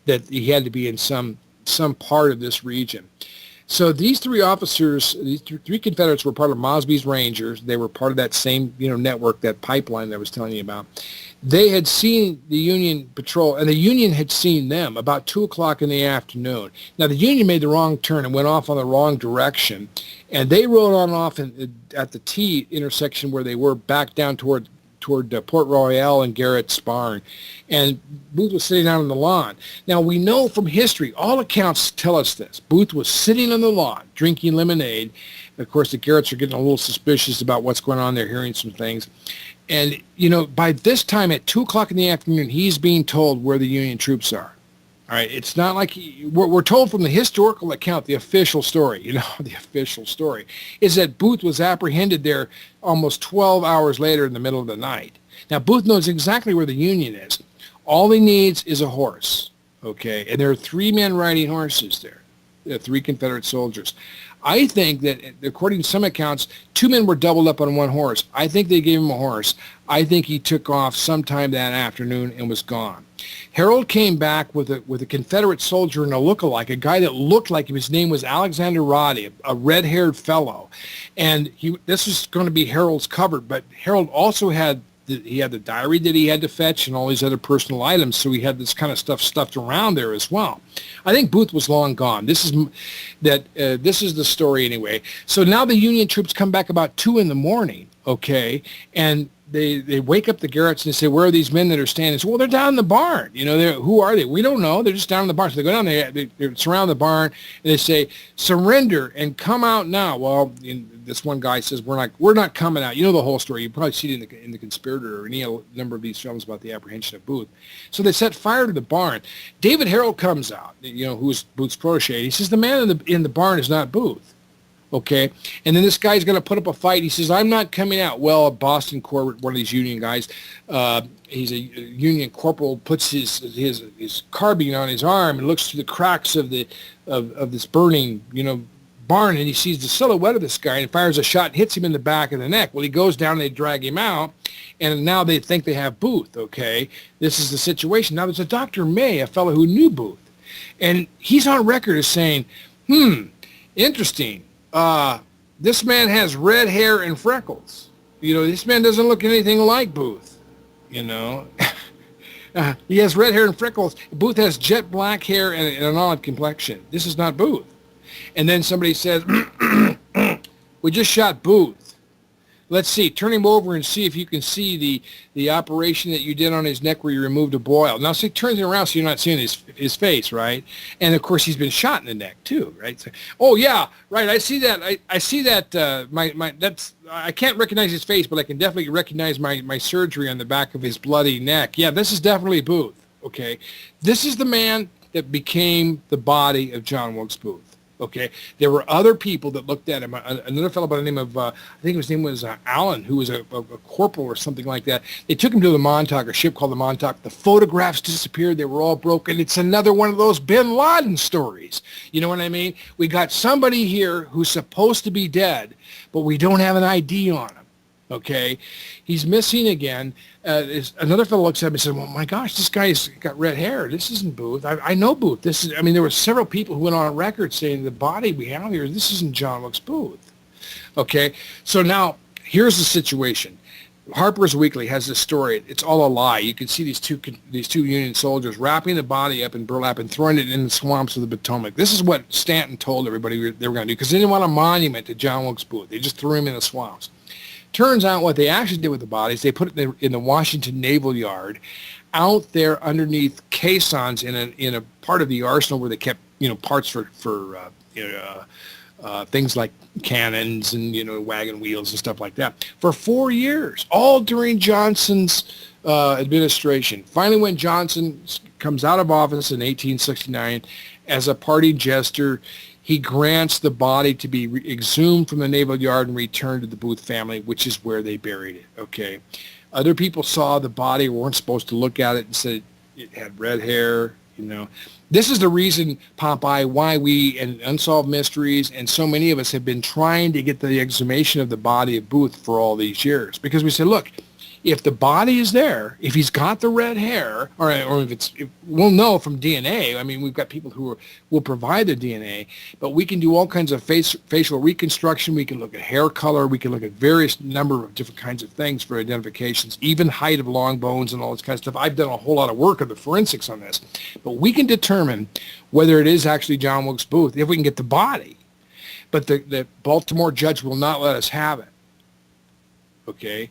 Speaker 2: that he had to be in some part of this region. So these 3 officers, these 3 Confederates were part of Mosby's Rangers. They were part of that same, network, that pipeline that I was telling you about. They had seen the Union patrol, and the Union had seen them about 2 o'clock in the afternoon. Now, the Union made the wrong turn and went off on the wrong direction, and they rode on off at the T intersection where they were, back down toward Port Royal and Garrett's barn, and Booth was sitting out on the lawn. Now, we know from history, all accounts tell us this. Booth was sitting on the lawn drinking lemonade. Of course, the Garretts are getting a little suspicious about what's going on. They're hearing some things. And, by this time at 2 o'clock in the afternoon, he's being told where the Union troops are. All right, it's not like we're told from the historical account, the official story, the official story is that Booth was apprehended there almost 12 hours later in the middle of the night. Now, Booth knows exactly where the Union is. All he needs is a horse, okay? And there are 3 men riding horses there. There are 3 Confederate soldiers. I think that, according to some accounts, 2 men were doubled up on 1 horse. I think they gave him a horse. I think he took off sometime that afternoon and was gone. Harold came back with a Confederate soldier and a look-alike, a guy that looked like him. His name was Alexander Roddy, a red-haired fellow. And this was going to be Harold's cover, but Harold also had the diary that he had to fetch and all these other personal items, so he had this kind of stuff stuffed around there as well. I think Booth was long gone. This is the story anyway. So now the Union troops come back about 2 in the morning, okay, and they wake up the Garretts and they say, where are these men that are standing? They say, well, they're down in the barn. Who are they? We don't know. They're just down in the barn. So they go down there, they surround the barn, and they say, surrender and come out now. Well, this one guy says, we're not coming out. You know the whole story. You probably see it in the Conspirator or any number of these films about the apprehension of Booth. So they set fire to the barn. David Harold comes out, who's Booth's protege. He says, the man in the barn is not Booth. Okay, and then this guy's going to put up a fight. He says, I'm not coming out. Well, a Boston Corbett, one of these Union guys, he's a Union corporal, puts his carbine on his arm and looks through the cracks of this burning, barn, and he sees the silhouette of this guy and fires a shot and hits him in the back of the neck. Well, he goes down and they drag him out, and now they think they have Booth, okay? This is the situation. Now, there's a Dr. May, a fellow who knew Booth, and he's on record as saying, interesting. This man has red hair and freckles. This man doesn't look anything like Booth. He has red hair and freckles. Booth has jet black hair and an olive complexion. This is not Booth. And then somebody says, we just shot Booth. Let's see, turn him over and see if you can see the operation that you did on his neck where you removed a boil. Now, see, turns it around so you're not seeing his face, right? And, of course, he's been shot in the neck, too, right? So, oh, yeah, right, I see that. I see that. I can't recognize his face, but I can definitely recognize my surgery on the back of his bloody neck. Yeah, this is definitely Booth, okay? This is the man that became the body of John Wilkes Booth. Okay, there were other people that looked at him. Another fellow by the name of, I think his name was Allen, who was a corporal or something like that. They took him to the Montauk, a ship called the Montauk. The photographs disappeared. They were all broken. It's another one of those bin Laden stories. You know what I mean? We got somebody here who's supposed to be dead, but we don't have an ID on him. Okay, he's missing again. Another fellow looks at him and says, well, my gosh, this guy's got red hair. This isn't Booth. I know Booth. There were several people who went on record saying the body we have here, this isn't John Wilkes Booth. Okay, so now here's the situation. Harper's Weekly has this story. It's all a lie. You can see these two Union soldiers wrapping the body up in burlap and throwing it in the swamps of the Potomac. This is what Stanton told everybody they were going to do because they didn't want a monument to John Wilkes Booth. They just threw him in the swamps. Turns out what they actually did with the bodies, they put it in the Washington Naval Yard out there underneath caissons in a part of the arsenal where they kept, parts for things like cannons and, wagon wheels and stuff like that for 4 years, all during Johnson's administration. Finally, when Johnson comes out of office in 1869, as a parting gesture, he grants the body to be exhumed from the Naval Yard and returned to the Booth family, which is where they buried it. Okay. Other people saw the body, weren't supposed to look at it, and said it had red hair. This is the reason, Popeye, why we and Unsolved Mysteries and so many of us have been trying to get the exhumation of the body of Booth for all these years. Because we said, look, if the body is there, if he's got the red hair, or we'll know from DNA. I mean, we've got people who will provide the DNA, but we can do all kinds of facial reconstruction. We can look at hair color. We can look at various number of different kinds of things for identifications, even height of long bones and all this kind of stuff. I've done a whole lot of work of the forensics on this, but we can determine whether it is actually John Wilkes Booth if we can get the body. But the Baltimore judge will not let us have it. Okay.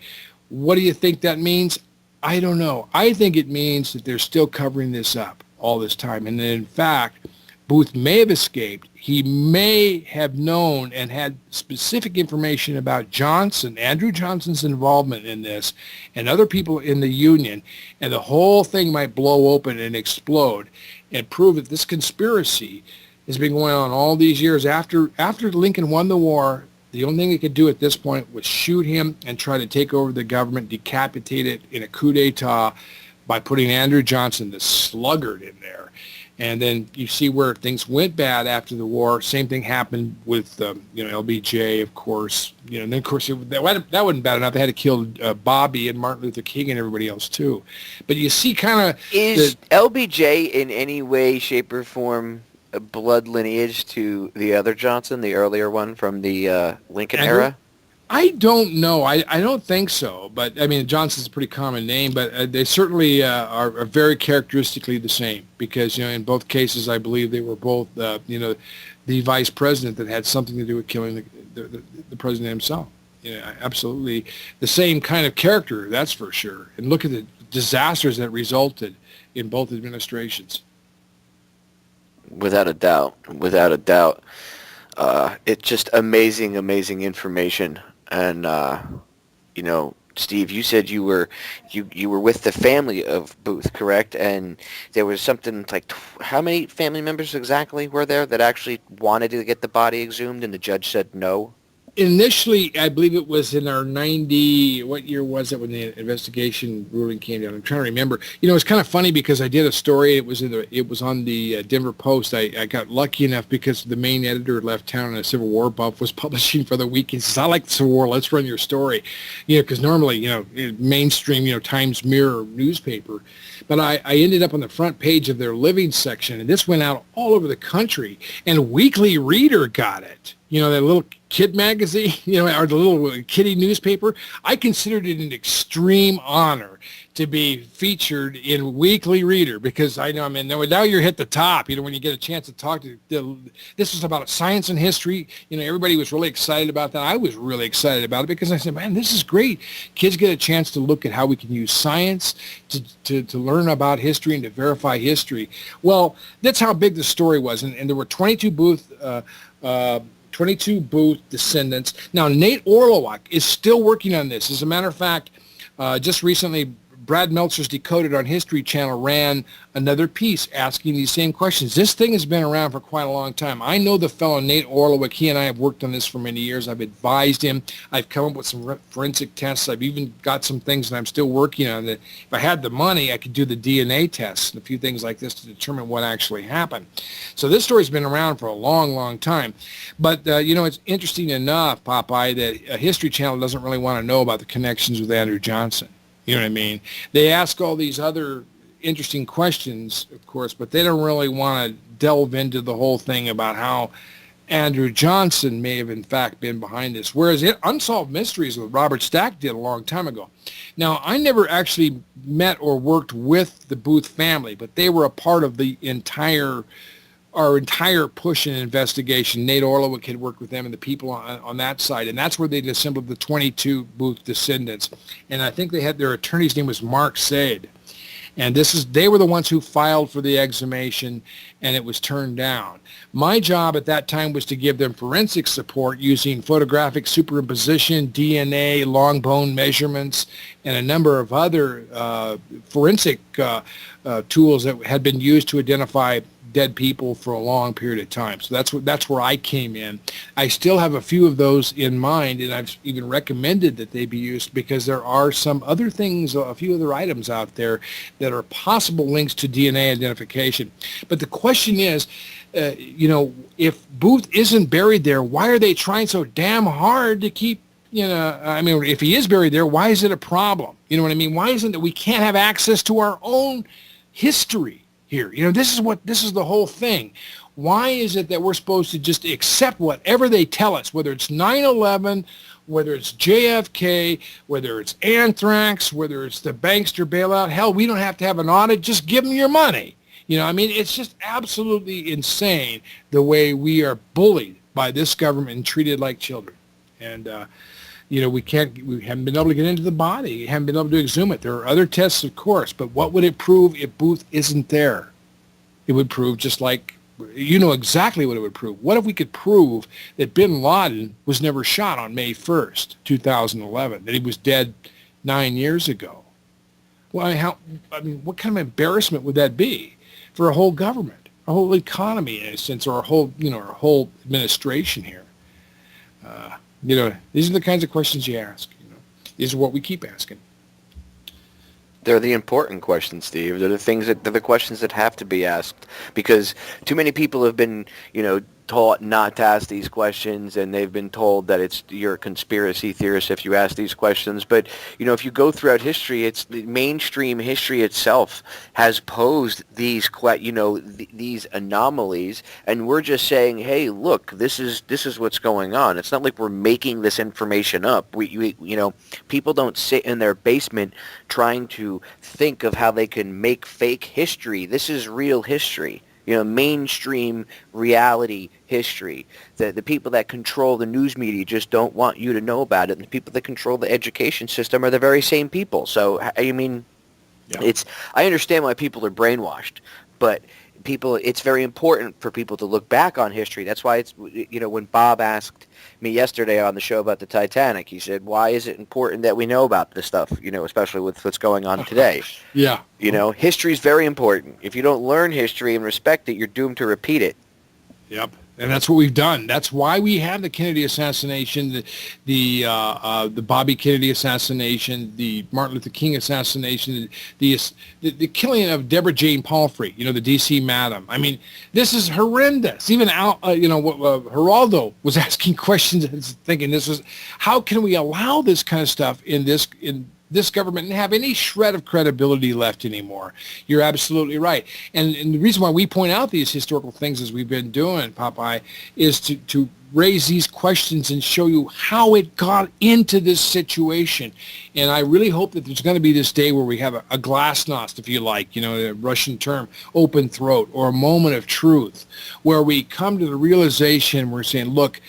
Speaker 2: What do you think that means? I don't know. I think it means that they're still covering this up all this time. And that in fact, Booth may have escaped. He may have known and had specific information about Johnson, Andrew Johnson's involvement in this, and other people in the Union. And the whole thing might blow open and explode and prove that this conspiracy has been going on all these years. After Lincoln won the war, the only thing they could do at this point was shoot him and try to take over the government, decapitate it in a coup d'etat by putting Andrew Johnson, the sluggard, in there. And then you see where things went bad after the war. Same thing happened with, LBJ, of course. And then, of course, that wasn't bad enough. They had to kill Bobby and Martin Luther King and everybody else, too. But you see kind of...
Speaker 1: Is LBJ in any way, shape, or form a blood lineage to the other Johnson, the earlier one from the Lincoln era?
Speaker 2: I don't know. I don't think so. But, I mean, Johnson's a pretty common name, but they certainly are very characteristically the same because, in both cases, I believe they were both, the vice president that had something to do with killing the president himself. Absolutely the same kind of character, that's for sure. And look at the disasters that resulted in both administrations.
Speaker 1: Without a doubt. It's just amazing information. And, Steve, you said you were with the family of Booth, correct? And there was something like, how many family members exactly were there that actually wanted to get the body exhumed and the judge said no?
Speaker 2: Initially, I believe it was in our 90, what year was it when the investigation ruling came down? I'm trying to remember. It's kind of funny because I did a story. It was on the Denver Post. I got lucky enough because the main editor left town and a Civil War buff was publishing for the week. He says, I like the Civil War. Let's run your story. Because normally, mainstream, Times Mirror newspaper. But I ended up on the front page of their living section, and this went out all over the country. And Weekly Reader got it. That little kid magazine, or the little kiddie newspaper. I considered it an extreme honor to be featured in Weekly Reader because I know, now you're hit the top, when you get a chance to talk to, this was about science and history. Everybody was really excited about that. I was really excited about it because I said, man, this is great. Kids get a chance to look at how we can use science to learn about history and to verify history. Well, that's how big the story was. And there were 22 Booth descendants. Now, Nate Orlowak is still working on this. As a matter of fact, just recently, Brad Meltzer's Decoded on History Channel ran another piece asking these same questions. This thing has been around for quite a long time. I know the fellow Nate Orlowak. He and I have worked on this for many years. I've advised him. I've come up with some forensic tests. I've even got some things that I'm still working on. That if I had the money, I could do the DNA tests and a few things like this to determine what actually happened. So this story's been around for a long, long time. But, it's interesting enough, Popeye, that a History Channel doesn't really want to know about the connections with Andrew Johnson. You know what I mean? They ask all these other interesting questions, of course, but they don't really want to delve into the whole thing about how Andrew Johnson may have, in fact, been behind this, whereas Unsolved Mysteries with Robert Stack did a long time ago. Now, I never actually met or worked with the Booth family, but they were a part of our entire push and investigation. Nate Orlowak had worked with them and the people on that side, and that's where they assembled the 22 Booth descendants. And I think they had their attorney's name was Mark Sade. And they were the ones who filed for the exhumation, and it was turned down. My job at that time was to give them forensic support using photographic superimposition, DNA, long bone measurements, and a number of other forensic tools that had been used to identify dead people for a long period of time. So that's where I came in. I still have a few of those in mind, and I've even recommended that they be used because there are some other things, a few other items out there that are possible links to DNA identification. But the question is, if Booth isn't buried there, why are they trying so damn hard to keep, if he is buried there, why is it a problem? You know what I mean? Why isn't it we can't have access to our own history here? This is the whole thing. Why is it that we're supposed to just accept whatever they tell us, whether it's 9/11, whether it's JFK, whether it's anthrax, whether it's the bankster bailout? Hell, we don't have to have an audit. Just give them your money. It's just absolutely insane the way we are bullied by this government and treated like children. And, we haven't been able to get into the body. We haven't been able to exhume it. There are other tests, of course, but what would it prove if Booth isn't there? It would prove just like, exactly what it would prove. What if we could prove that bin Laden was never shot on May 1st, 2011, that he was dead 9 years ago? Well, what kind of embarrassment would that be for a whole government, a whole economy in a sense, or our whole administration here? These are the kinds of questions you ask. These are what we keep asking.
Speaker 1: They're the important questions, Steve. They're the questions that have to be asked, because too many people have been, taught not to ask these questions, and they've been told that you're a conspiracy theorist if you ask these questions. But if you go throughout history, it's the mainstream history itself has posed these these anomalies, and we're just saying, hey, look, this is what's going on. It's not like we're making this information up. We people don't sit in their basement trying to think of how they can make fake history. This is real history. Mainstream reality history. The people that control the news media just don't want you to know about it. And the people that control the education system are the very same people. So,
Speaker 2: Yeah.
Speaker 1: I understand why people are brainwashed, but it's very important for people to look back on history. That's why when Bob asked me yesterday on the show about the Titanic, he said, why is it important that we know about this stuff, especially with what's going on today?
Speaker 2: Yeah.
Speaker 1: History is very important. If you don't learn history and respect it, you're doomed to repeat it.
Speaker 2: Yep. And that's what we've done. That's why we have the Kennedy assassination, the Bobby Kennedy assassination, the Martin Luther King assassination, the killing of Deborah Jane Palfrey, the D.C. Madam. This is horrendous. Even Geraldo was asking questions and thinking how can we allow this kind of stuff in this government and have any shred of credibility left anymore? You're absolutely right. And the reason why we point out these historical things as we've been doing, Popeye, is to raise these questions and show you how it got into this situation. And I really hope that there's going to be this day where we have a glasnost, if you like, the Russian term, open throat, or a moment of truth, where we come to the realization, we're saying, look,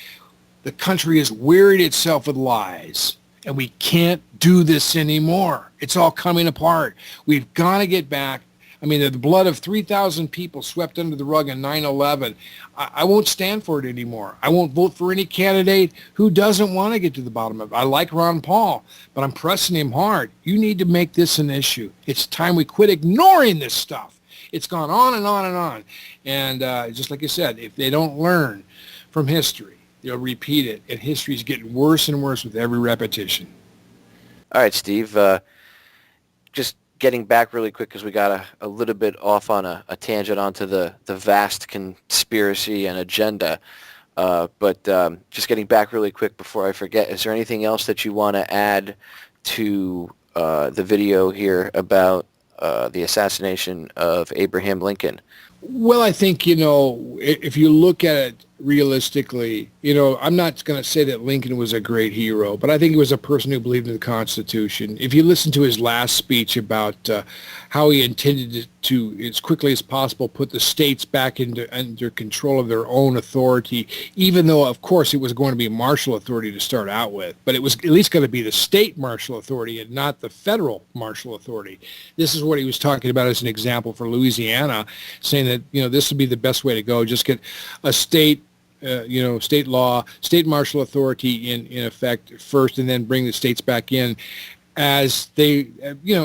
Speaker 2: the country has wearied itself with lies. And we can't do this anymore. It's all coming apart. We've got to get back. The blood of 3,000 people swept under the rug in 9/11. I won't stand for it anymore. I won't vote for any candidate who doesn't want to get to the bottom of it. I like Ron Paul, but I'm pressing him hard. You need to make this an issue. It's time we quit ignoring this stuff. It's gone on and on and on. And just like you said, if they don't learn from history, they'll repeat it, and history's getting worse and worse with every repetition.
Speaker 1: All right, Steve. Just getting back really quick because we got a little bit off on a tangent onto the vast conspiracy and agenda. But just getting back really quick before I forget, is there anything else that you want to add to the video here about the assassination of Abraham Lincoln?
Speaker 2: Well, I think, if you look at it realistically, I'm not going to say that Lincoln was a great hero, but I think he was a person who believed in the Constitution. If you listen to his last speech about how he intended to, as quickly as possible, put the states back under control of their own authority, even though, of course, it was going to be martial authority to start out with, but it was at least going to be the state martial authority and not the federal martial authority. This is what he was talking about as an example for Louisiana, saying that, this would be the best way to go. Just get a state state law, state martial authority in effect first, and then bring the states back in as they,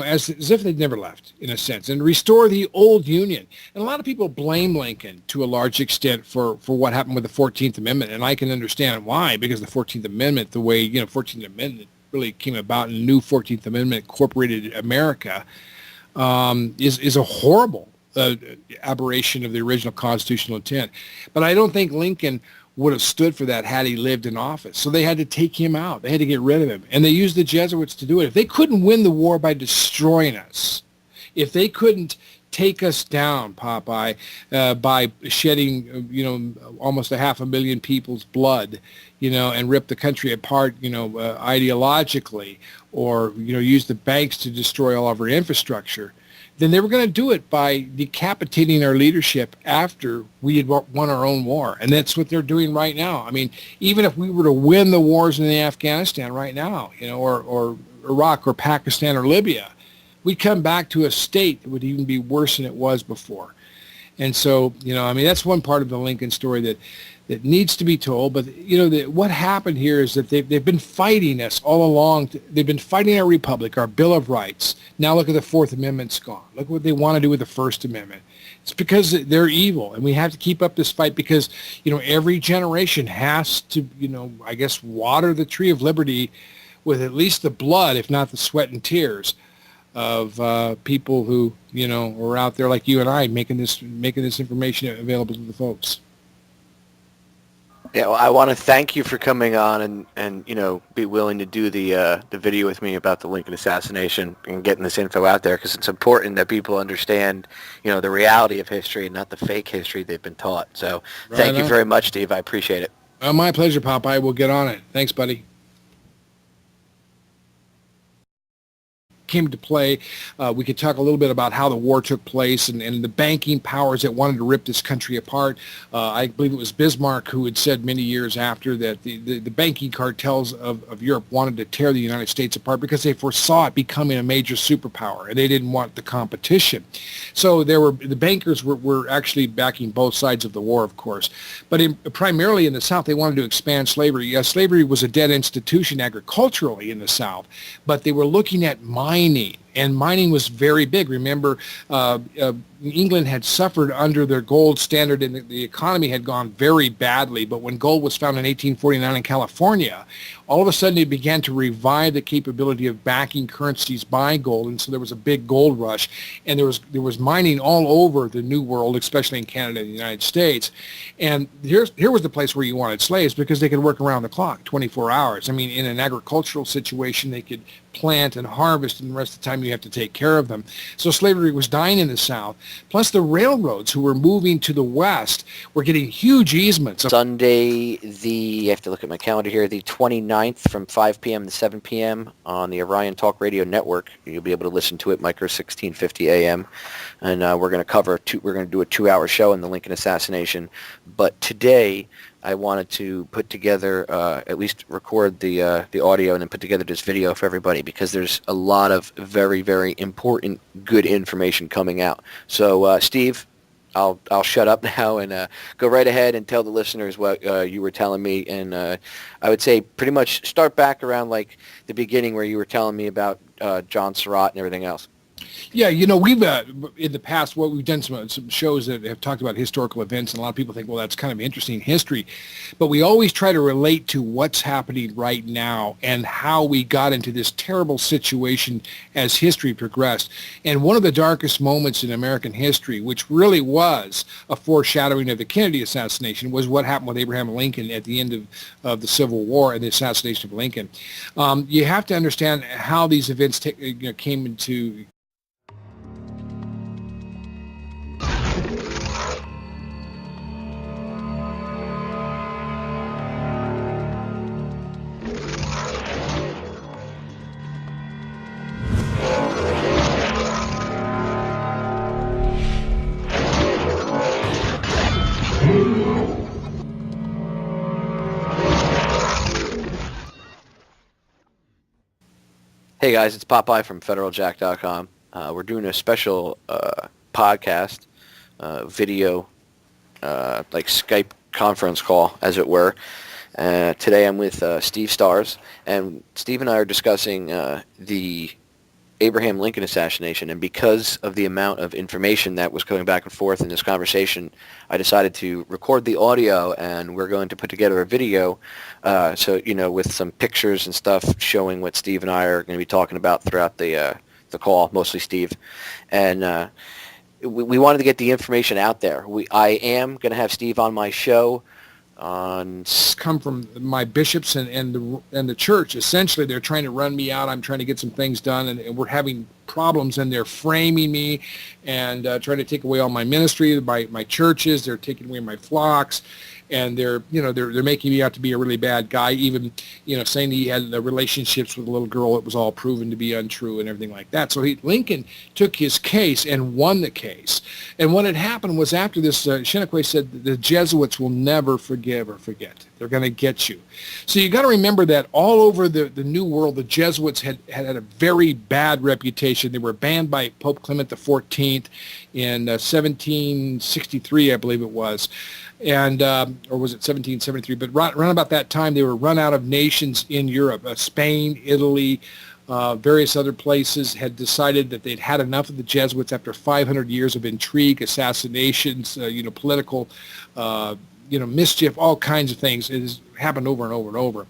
Speaker 2: as if they'd never left, in a sense, and restore the old Union. And a lot of people blame Lincoln to a large extent for what happened with the 14th Amendment, and I can understand why, because the 14th Amendment, the way, 14th Amendment really came about, and the new 14th Amendment incorporated America, is a horrible aberration of the original constitutional intent. But I don't think Lincoln would have stood for that had he lived in office. So they had to take him out. They had to get rid of him. And they used the Jesuits to do it. If they couldn't win the war by destroying us, if they couldn't take us down, Popeye, by shedding, almost 500,000 people's blood, and rip the country apart, ideologically, or, use the banks to destroy all of our infrastructure, then they were going to do it by decapitating our leadership after we had won our own war. And that's what they're doing right now. I mean, even if we were to win the wars in Afghanistan right now, or Iraq or Pakistan or Libya, we'd come back to a state that would even be worse than it was before. And so, that's one part of the Lincoln story that needs to be told. But, what happened here is that they've been fighting us all along. They've been fighting our republic, our Bill of Rights. Now look at the Fourth Amendment's gone. Look what they want to do with the First Amendment. It's because they're evil, and we have to keep up this fight because, every generation has to, water the tree of liberty with at least the blood, if not the sweat and tears, of people who, are out there like you and I making this information available to the folks.
Speaker 1: Yeah, well, I want to thank you for coming on and be willing to do the video with me about the Lincoln assassination and getting this info out there, because it's important that people understand, the reality of history and not the fake history they've been taught. So thank you very much, Steve. I appreciate it.
Speaker 2: My pleasure, Popeye. We'll get on it. Thanks, buddy. Came to play. We could talk a little bit about how the war took place and the banking powers that wanted to rip this country apart. I believe it was Bismarck who had said many years after that the banking cartels of Europe wanted to tear the United States apart because they foresaw it becoming a major superpower, and they didn't want the competition. So the bankers were actually backing both sides of the war, of course. But primarily in the South, they wanted to expand slavery. Yes, slavery was a dead institution agriculturally in the South, but they were looking at mining, and mining was very big. Remember, England had suffered under their gold standard, and the economy had gone very badly. But when gold was found in 1849 in California, all of a sudden it began to revive the capability of backing currencies by gold, and so there was a big gold rush, and there was mining all over the New World, especially in Canada and the United States. And here was the place where you wanted slaves, because they could work around the clock, 24 hours. I mean, in an agricultural situation, they could plant and harvest, and the rest of the time you have to take care of them. So slavery was dying in the South. Plus the railroads who were moving to the West were getting huge easements.
Speaker 1: Sunday, I have to look at my calendar here, the 29th from 5 p.m. to 7 p.m. on the Orion Talk Radio Network. You'll be able to listen to it, micro 1650 a.m. And we're going to we're going to do a 2-hour show on the Lincoln assassination. But today, I wanted to put together, at least record the audio and then put together this video for everybody, because there's a lot of very, very important, good information coming out. So, Steve, I'll shut up now and go right ahead and tell the listeners what you were telling me. And I would say pretty much start back around like the beginning where you were telling me about John Surratt and everything else.
Speaker 2: Yeah, we've in the past, we've done some shows that have talked about historical events, and a lot of people think, well, that's kind of interesting history. But we always try to relate to what's happening right now and how we got into this terrible situation as history progressed. And one of the darkest moments in American history, which really was a foreshadowing of the Kennedy assassination, was what happened with Abraham Lincoln at the end of the Civil War and the assassination of Lincoln. You have to understand how these events came into
Speaker 1: Hey guys, it's Popeye from federaljack.com. We're doing a special podcast, video, like Skype conference call, as it were. Today I'm with Steve Stars, and Steve and I are discussing the Abraham Lincoln assassination, and because of the amount of information that was going back and forth in this conversation, I decided to record the audio, and we're going to put together a video, with some pictures and stuff showing what Steve and I are going to be talking about throughout the call, mostly Steve. And we wanted to get the information out there. I am going to have Steve on my show on
Speaker 2: come from my bishops and the church. Essentially, they're trying to run me out. I'm trying to get some things done, and we're having problems, and they're framing me and trying to take away all my ministry, my churches. They're taking away my flocks, and they're making me out to be a really bad guy, even saying that he had relationships with a little girl that was all proven to be untrue and everything like that. So Lincoln took his case and won the case. And what had happened was, after this, Cheniquet said the Jesuits will never forgive or forget. They're going to get you. So you got to remember that all over the New World, the Jesuits had a very bad reputation. They were banned by Pope Clement XIV in 1763, I believe it was. And or was it 1773? But around about that time, they were run out of nations in Europe. Spain, Italy, various other places had decided that they'd had enough of the Jesuits after 500 years of intrigue, assassinations, political, mischief, all kinds of things. It has happened over and over and over.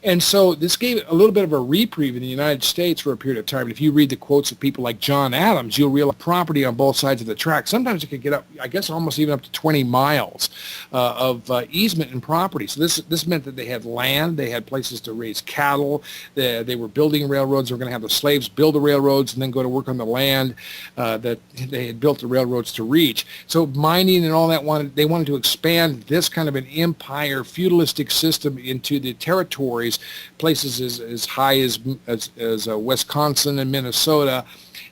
Speaker 2: And so this gave a little bit of a reprieve in the United States for a period of time. And if you read the quotes of people like John Adams, you'll realize property on both sides of the track. Sometimes it could get up, I guess, almost even up to 20 miles of easement and property. So this meant that they had land, they had places to raise cattle, they were building railroads. They were going to have the slaves build the railroads and then go to work on the land that they had built the railroads to reach. So mining and all that, they wanted to expand this kind of an empire, feudalistic system into the territories, places as high as Wisconsin and Minnesota.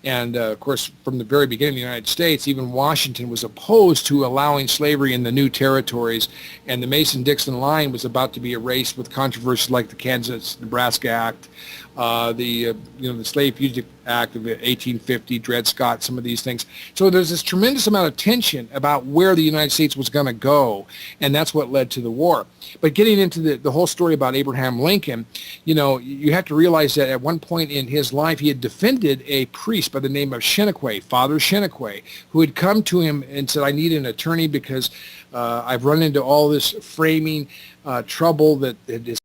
Speaker 2: And, of course, from the very beginning of the United States, even Washington was opposed to allowing slavery in the new territories. And the Mason-Dixon line was about to be erased with controversies like the Kansas-Nebraska Act, the Slave Fugitive Act of 1850, Dred Scott, some of these things. So there's this tremendous amount of tension about where the United States was going to go, and that's what led to the war. But getting into the whole story about Abraham Lincoln, you have to realize that at one point in his life, he had defended a priest by the name of Cheniquet, Father Cheniquet, who had come to him and said, I need an attorney because I've run into all this framing trouble that is